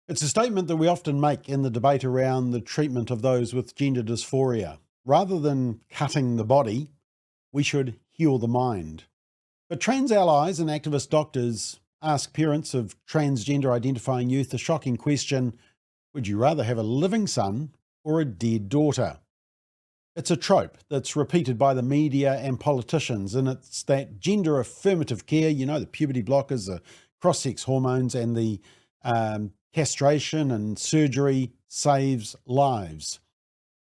It's a statement that we often make in the debate around the treatment of those with gender dysphoria. Rather than cutting the body, we should heal the mind. But trans allies and activist doctors ask parents of transgender identifying youth the shocking question, would you rather have a living son or a dead daughter? It's a trope that's repeated by the media and politicians, and it's that gender affirmative care, the puberty blockers, the cross-sex hormones, and the castration and surgery saves lives.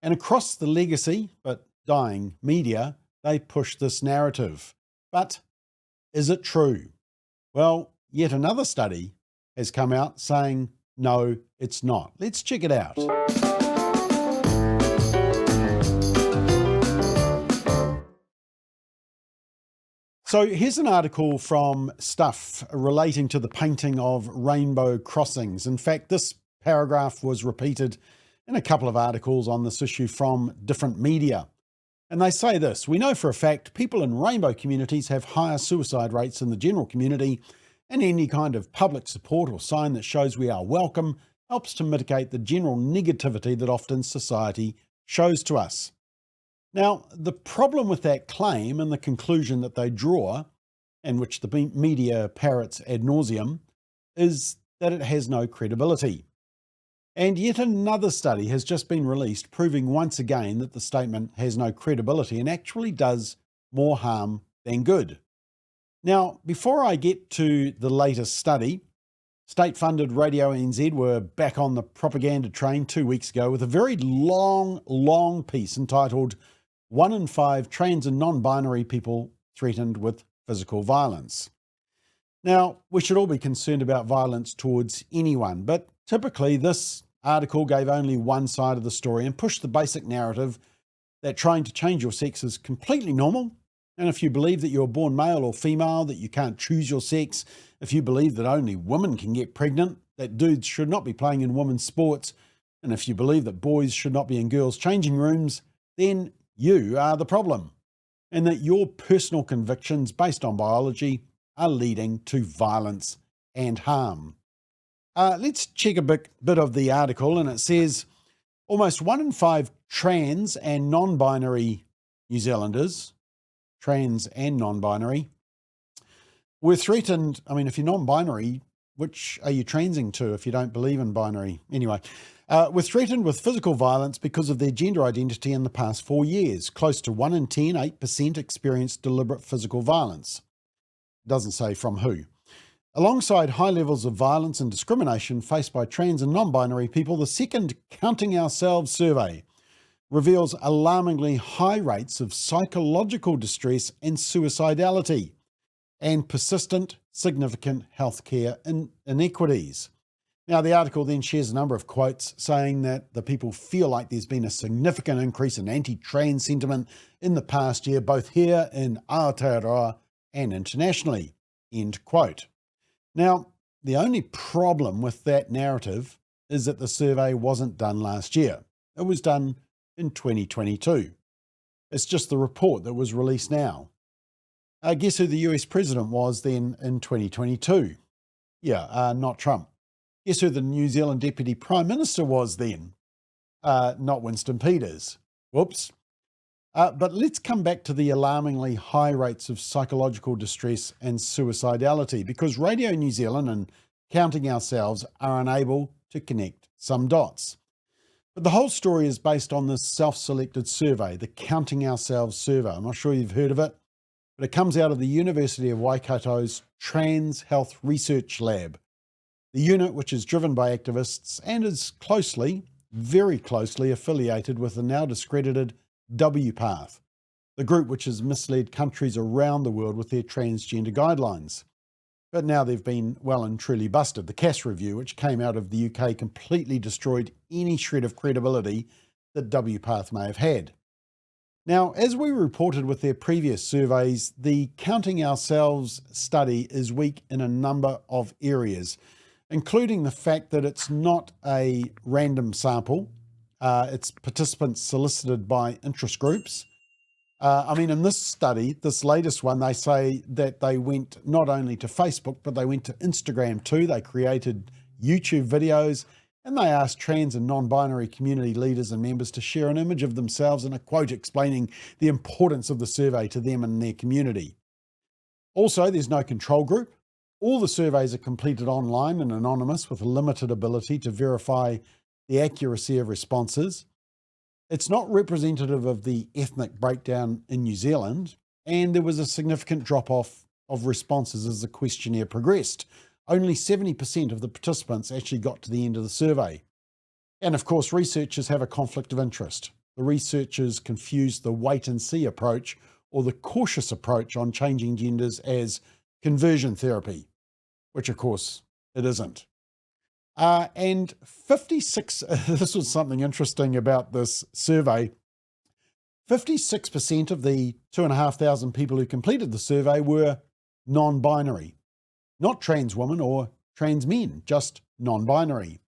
And across the legacy, but dying media, they push this narrative. But is it true? Well, yet another study has come out saying, no, it's not. Let's check it out. So here's an article from Stuff relating to the painting of rainbow crossings. In fact, this paragraph was repeated in a couple of articles on this issue from different media. And they say this: we know for a fact people in rainbow communities have higher suicide rates than the general community, and any kind of public support or sign that shows we are welcome helps to mitigate the general negativity that often society shows to us. Now, the problem with that claim and the conclusion that they draw, and which the media parrots ad nauseum, is that it has no credibility. And yet another study has just been released proving once again that the statement has no credibility and actually does more harm than good. Now, before I get to the latest study, state-funded Radio NZ were back on the propaganda train 2 weeks ago with a very long piece entitled 1 in 5 trans and non-binary people threatened with physical violence. Now, we should all be concerned about violence towards anyone, but typically this article gave only one side of the story and pushed the basic narrative that trying to change your sex is completely normal. And if you believe that you're born male or female, that you can't choose your sex, if you believe that only women can get pregnant, that dudes should not be playing in women's sports, and if you believe that boys should not be in girls' changing rooms, then you are the problem, and that your personal convictions based on biology are leading to violence and harm. Let's check a bit of the article, and it says almost 1 in 5 trans and non-binary New Zealanders, trans and non-binary, were threatened. I mean, if you're non-binary, which are you transing to if you don't believe in binary? Anyway, were threatened with physical violence because of their gender identity in the past 4 years. Close to 1 in 10, 8% experienced deliberate physical violence. It doesn't say from who. Alongside high levels of violence and discrimination faced by trans and non-binary people, the second Counting Ourselves survey reveals alarmingly high rates of psychological distress and suicidality, and persistent, significant healthcare inequities. Now, the article then shares a number of quotes saying that the people feel like there's been a significant increase in anti-trans sentiment in the past year, both here in Aotearoa and internationally, end quote. Now, the only problem with that narrative is that the survey wasn't done last year. It was done in 2022. It's just the report that was released now. Guess who the US president was then in 2022? Not Trump. Guess who the New Zealand Deputy Prime Minister was then? Not Winston Peters. Whoops. But let's come back to the alarmingly high rates of psychological distress and suicidality, because Radio New Zealand and Counting Ourselves are unable to connect some dots. But the whole story is based on this self-selected survey, the Counting Ourselves survey. I'm not sure you've heard of it, but it comes out of the University of Waikato's Trans Health Research Lab, the unit which is driven by activists and is very closely affiliated with the now discredited WPath, the group which has misled countries around the world with their transgender guidelines. But now they've been well and truly busted. The Cass review, which came out of the UK, completely destroyed any shred of credibility that WPath may have had. Now, as we reported with their previous surveys, the Counting Ourselves study is weak in a number of areas, including the fact that it's not a random sample. It's participants solicited by interest groups. In this study, this latest one, they say that they went not only to Facebook, but they went to Instagram too. They created YouTube videos, and they asked trans and non-binary community leaders and members to share an image of themselves and a quote explaining the importance of the survey to them and their community. Also, there's no control group. All the surveys are completed online and anonymous with a limited ability to verify the accuracy of responses. It's not representative of the ethnic breakdown in New Zealand, and there was a significant drop-off of responses as the questionnaire progressed. Only 70% of the participants actually got to the end of the survey. And of course, researchers have a conflict of interest. The researchers confused the wait-and-see approach or the cautious approach on changing genders as conversion therapy, which of course it isn't. And 56, this was something interesting about this survey, 56% of the 2,500 people who completed the survey were non-binary, not trans women or trans men, just non-binary.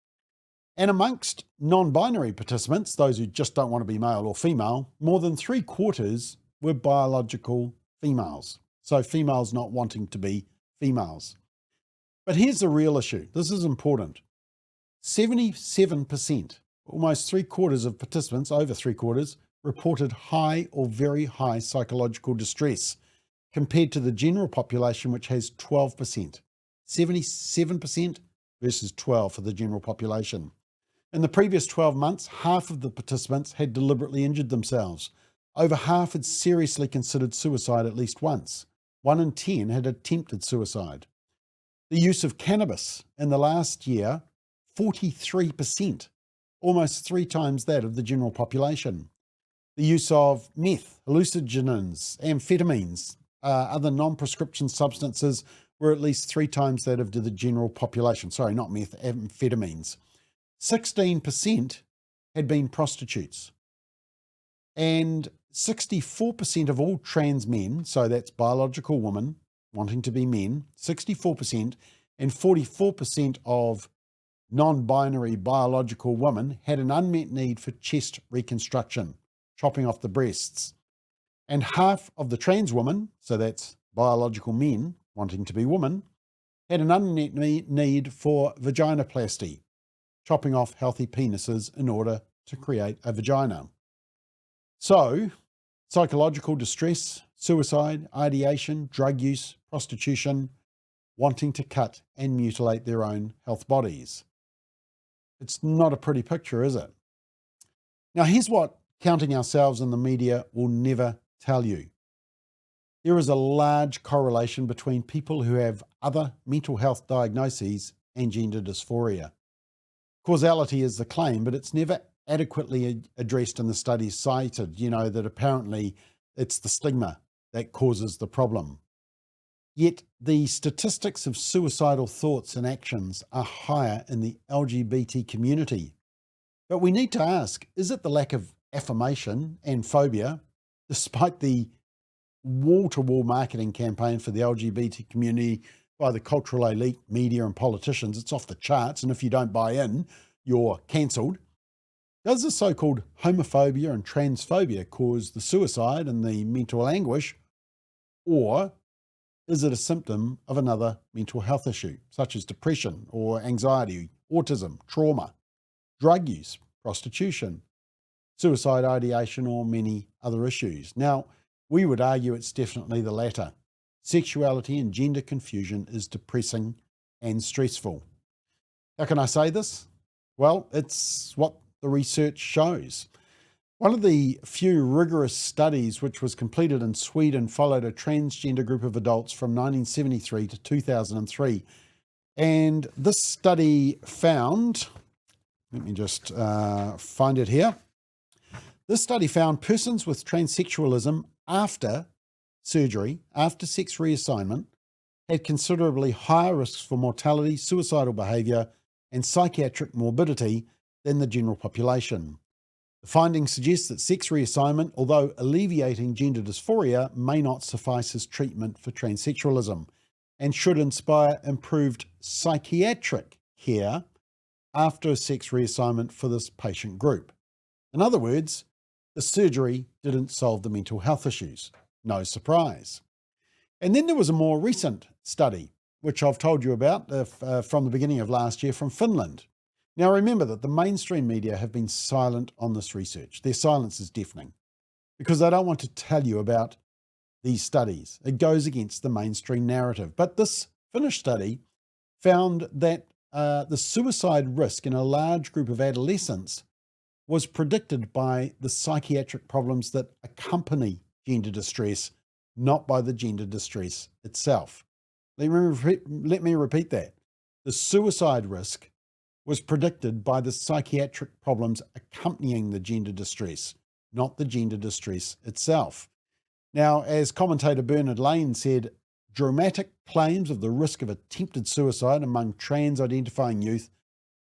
And amongst non-binary participants, those who just don't want to be male or female, more than 3/4 were biological females. So females not wanting to be females. But here's the real issue. This is important. 77%, almost 3/4 of participants, over 3/4, reported high or very high psychological distress compared to the general population, which has 12%. 77% versus 12% for the general population. In the previous 12 months, half of the participants had deliberately injured themselves. Over half had seriously considered suicide at least once. 1 in 10 had attempted suicide. The use of cannabis in the last year, 43%, almost 3 times that of the general population. The use of meth, hallucinogens, amphetamines, other non-prescription substances were at least 3 times that of the general population. Sorry, not meth, amphetamines. 16% had been prostitutes. And 64% of all trans men, so that's biological women wanting to be men, 64%, and 44% of non-binary biological women had an unmet need for chest reconstruction, chopping off the breasts. And half of the trans women, so that's biological men wanting to be women, had an unmet need for vaginoplasty, chopping off healthy penises in order to create a vagina. So, psychological distress, suicide, ideation, drug use, prostitution, wanting to cut and mutilate their own health bodies. It's not a pretty picture, is it? Now, here's what counting ourselves in the media will never tell you. There is a large correlation between people who have other mental health diagnoses and gender dysphoria. Causality is the claim, but it's never adequately addressed in the studies cited, that apparently it's the stigma that causes the problem. Yet the statistics of suicidal thoughts and actions are higher in the LGBT community. But we need to ask, is it the lack of affirmation and phobia, despite the wall-to-wall marketing campaign for the LGBT community by the cultural elite, media and politicians? It's off the charts, and if you don't buy in, you're cancelled. Does the so-called homophobia and transphobia cause the suicide and the mental anguish, or is it a symptom of another mental health issue, such as depression or anxiety, autism, trauma, drug use, prostitution, suicide ideation, or many other issues? Now, we would argue it's definitely the latter. Sexuality and gender confusion is depressing and stressful. How can I say this? Well, it's what the research shows. One of the few rigorous studies which was completed in Sweden followed a transgender group of adults from 1973 to 2003. And this study found, let me just find it here. This study found persons with transsexualism after surgery, after sex reassignment, had considerably higher risks for mortality, suicidal behaviour, and psychiatric morbidity than the general population. The findings suggest that sex reassignment, although alleviating gender dysphoria, may not suffice as treatment for transsexualism and should inspire improved psychiatric care after a sex reassignment for this patient group. In other words, the surgery didn't solve the mental health issues. No surprise. And then there was a more recent study which I've told you about from the beginning of last year from Finland. Now remember that the mainstream media have been silent on this research. Their silence is deafening because they don't want to tell you about these studies. It goes against the mainstream narrative. But this Finnish study found that the suicide risk in a large group of adolescents was predicted by the psychiatric problems that accompany gender distress, not by the gender distress itself. Let me repeat that. The suicide risk was predicted by the psychiatric problems accompanying the gender distress, not the gender distress itself. Now, as commentator Bernard Lane said, dramatic claims of the risk of attempted suicide among trans-identifying youth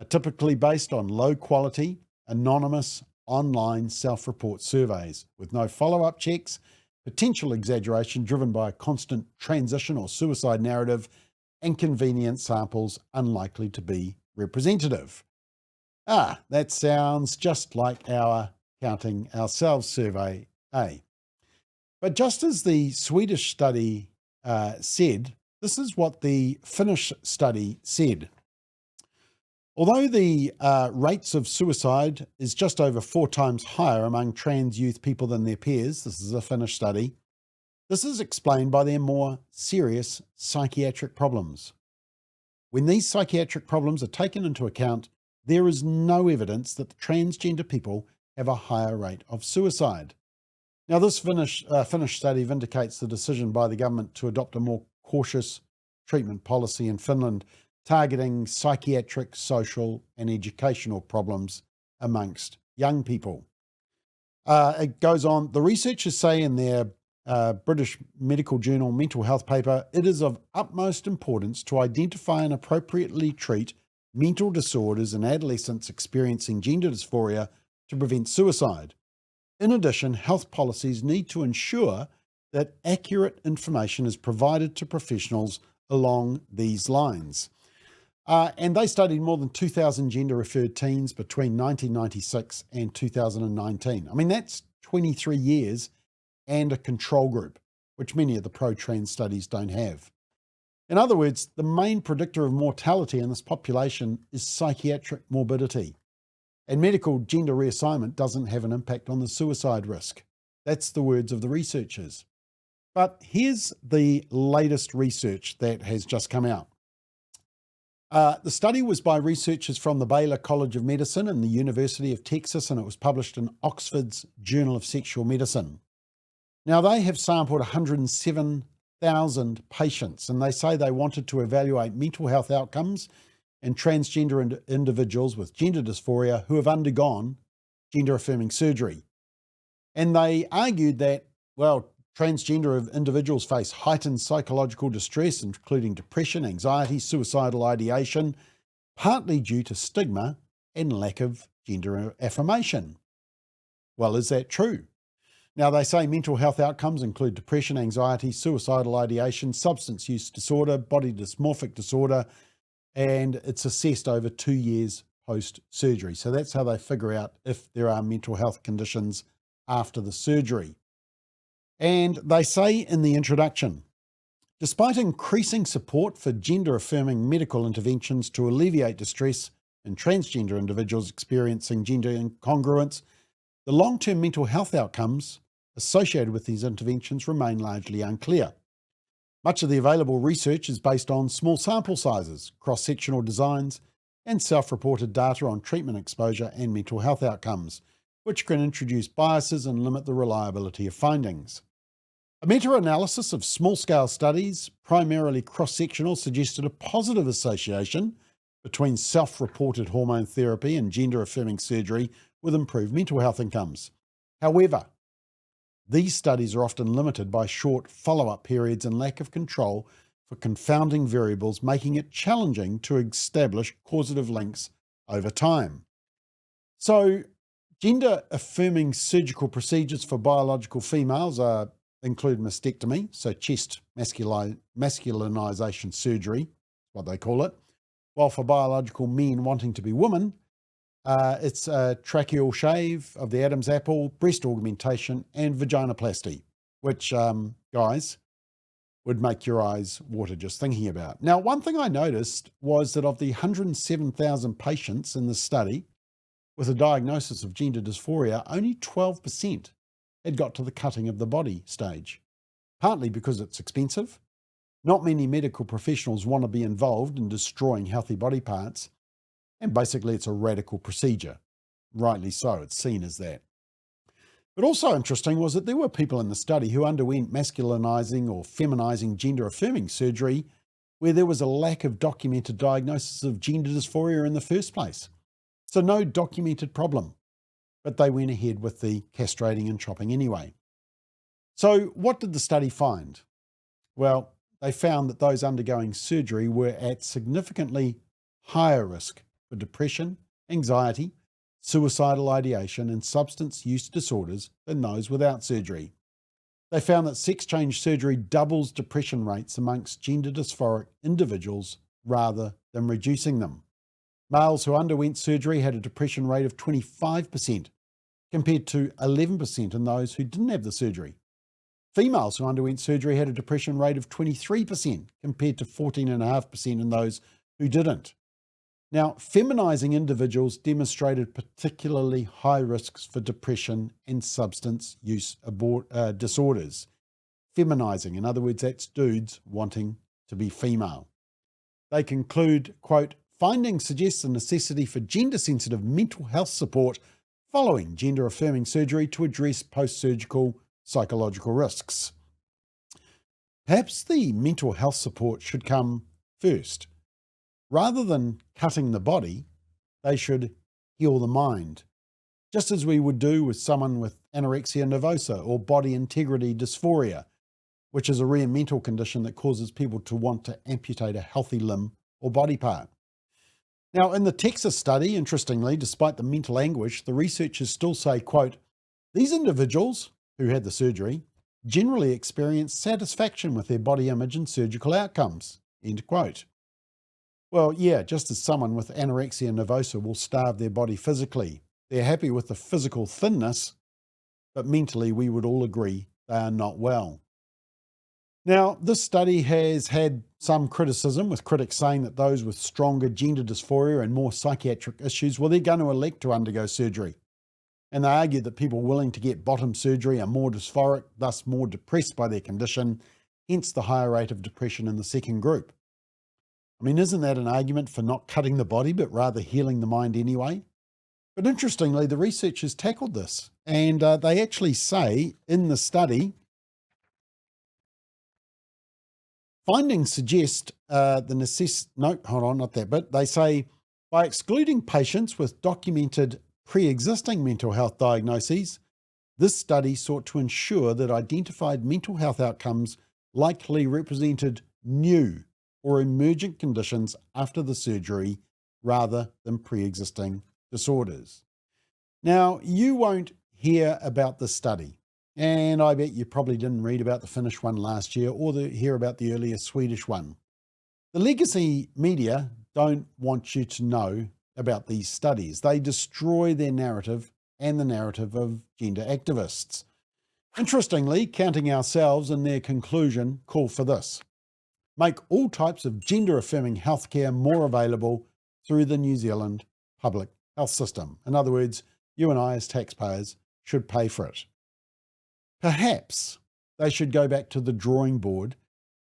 are typically based on low-quality, anonymous, online self-report surveys with no follow-up checks, potential exaggeration driven by a constant transition or suicide narrative, and convenient samples unlikely to be representative. That sounds just like our Counting Ourselves survey, eh? But just as the Swedish study said, this is what the Finnish study said. Although the rates of suicide is just over 4 times higher among trans youth people than their peers, this is a Finnish study, this is explained by their more serious psychiatric problems. When these psychiatric problems are taken into account, there is no evidence that the transgender people have a higher rate of suicide. Now, this Finnish study vindicates the decision by the government to adopt a more cautious treatment policy in Finland, targeting psychiatric, social and educational problems amongst young people. It goes on, the researchers say in their British Medical Journal mental health paper, it is of utmost importance to identify and appropriately treat mental disorders in adolescents experiencing gender dysphoria to prevent suicide. In addition, health policies need to ensure that accurate information is provided to professionals along these lines. And they studied more than 2,000 gender-referred teens between 1996 and 2019. I mean, that's 23 years and a control group, which many of the pro-trans studies don't have. In other words, the main predictor of mortality in this population is psychiatric morbidity. And medical gender reassignment doesn't have an impact on the suicide risk. That's the words of the researchers. But here's the latest research that has just come out. The study was by researchers from the Baylor College of Medicine and the University of Texas, and it was published in Oxford's Journal of Sexual Medicine. Now, they have sampled 107,000 patients, and they say they wanted to evaluate mental health outcomes in transgender individuals with gender dysphoria who have undergone gender-affirming surgery. And they argued that, well, transgender individuals face heightened psychological distress, including depression, anxiety, suicidal ideation, partly due to stigma and lack of gender affirmation. Well, is that true? Now, they say mental health outcomes include depression, anxiety, suicidal ideation, substance use disorder, body dysmorphic disorder, and it's assessed over 2 years post-surgery. So that's how they figure out if there are mental health conditions after the surgery. And they say in the introduction, despite increasing support for gender-affirming medical interventions to alleviate distress in transgender individuals experiencing gender incongruence, the long-term mental health outcomes associated with these interventions remain largely unclear. Much of the available research is based on small sample sizes, cross-sectional designs, and self-reported data on treatment exposure and mental health outcomes, which can introduce biases and limit the reliability of findings. A meta-analysis of small-scale studies, primarily cross-sectional, suggested a positive association between self-reported hormone therapy and gender-affirming surgery with improved mental health outcomes. However, these studies are often limited by short follow-up periods and lack of control for confounding variables, making it challenging to establish causative links over time. So, gender-affirming surgical procedures for biological females include mastectomy, so chest masculinization surgery, what they call it, while for biological men wanting to be women, it's a tracheal shave of the Adam's apple, breast augmentation, and vaginoplasty, which, guys, would make your eyes water just thinking about. Now, one thing I noticed was that of the 107,000 patients in the study with a diagnosis of gender dysphoria, only 12% had got to the cutting of the body stage, partly because it's expensive. Not many medical professionals want to be involved in destroying healthy body parts, and basically it's a radical procedure. Rightly so, it's seen as that. But also interesting was that there were people in the study who underwent masculinizing or feminizing gender-affirming surgery where there was a lack of documented diagnosis of gender dysphoria in the first place. So no documented problem, but they went ahead with the castrating and chopping anyway. So what did the study find? Well, they found that those undergoing surgery were at significantly higher risk for depression, anxiety, suicidal ideation, and substance use disorders than those without surgery. They found that sex change surgery doubles depression rates amongst gender dysphoric individuals rather than reducing them. Males who underwent surgery had a depression rate of 25% compared to 11% in those who didn't have the surgery. Females who underwent surgery had a depression rate of 23% compared to 14.5% in those who didn't. Now, feminizing individuals demonstrated particularly high risks for depression and substance use disorders. Feminizing, in other words, that's dudes wanting to be female. They conclude, quote, findings suggest the necessity for gender-sensitive mental health support following gender-affirming surgery to address post-surgical psychological risks. Perhaps the mental health support should come first. Rather than cutting the body, they should heal the mind, just as we would do with someone with anorexia nervosa or body integrity dysphoria, which is a rare mental condition that causes people to want to amputate a healthy limb or body part. Now, in the Texas study, interestingly, despite the mental anguish, the researchers still say, quote, these individuals who had the surgery generally experience satisfaction with their body image and surgical outcomes, end quote. Well, yeah, just as someone with anorexia nervosa will starve their body physically, they're happy with the physical thinness, but mentally we would all agree they are not well. Now, this study has had some criticism, with critics saying that those with stronger gender dysphoria and more psychiatric issues, well, they're going to elect to undergo surgery. And they argue that people willing to get bottom surgery are more dysphoric, thus more depressed by their condition, hence the higher rate of depression in the second group. I mean, isn't that an argument for not cutting the body, but rather healing the mind anyway? But interestingly, the researchers tackled this, and they actually say in the study, findings suggest They say, by excluding patients with documented pre-existing mental health diagnoses, this study sought to ensure that identified mental health outcomes likely represented new or emergent conditions after the surgery rather than pre-existing disorders. Now, you won't hear about this study, and I bet you probably didn't read about the Finnish one last year or hear about the earlier Swedish one. The legacy media don't want you to know about these studies. They destroy their narrative and the narrative of gender activists. Interestingly, Counting Ourselves in their conclusion call for this: make all types of gender-affirming healthcare more available through the New Zealand public health system. In other words, you and I as taxpayers should pay for it. Perhaps they should go back to the drawing board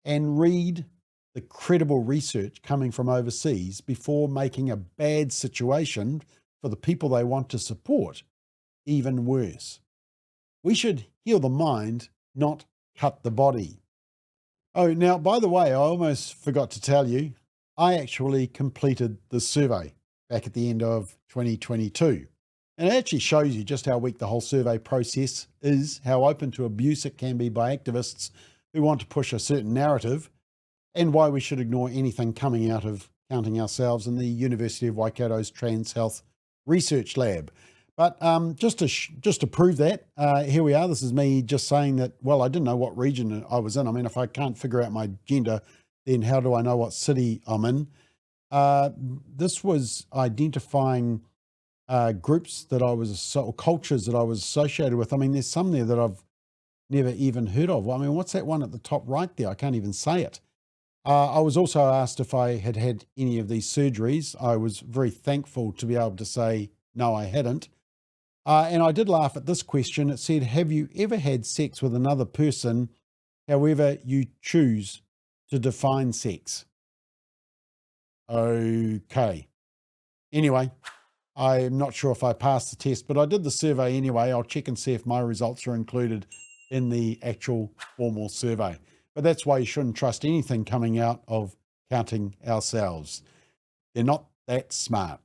and read the credible research coming from overseas before making a bad situation for the people they want to support even worse. We should heal the mind, not cut the body. Oh, now, by the way, I almost forgot to tell you, I actually completed the survey back at the end of 2022. And it actually shows you just how weak the whole survey process is, how open to abuse it can be by activists who want to push a certain narrative, and why we should ignore anything coming out of Counting Ourselves in the University of Waikato's Trans Health Research Lab. But just to prove that, here we are. This is me just saying that, well, I didn't know what region I was in. I mean, if I can't figure out my gender, then how do I know what city I'm in? This was identifying groups that I was, or cultures that I was associated with. I mean, there's some there that I've never even heard of. I mean, what's that one at the top right there? I can't even say it. I was also asked if I had had any of these surgeries. I was very thankful to be able to say, no, I hadn't. And I did laugh at this question. It said, have you ever had sex with another person, however you choose to define sex? Okay. Anyway, I'm not sure if I passed the test, but I did the survey anyway. I'll check and see if my results are included in the actual formal survey. But that's why you shouldn't trust anything coming out of Counting Ourselves. They're not that smart.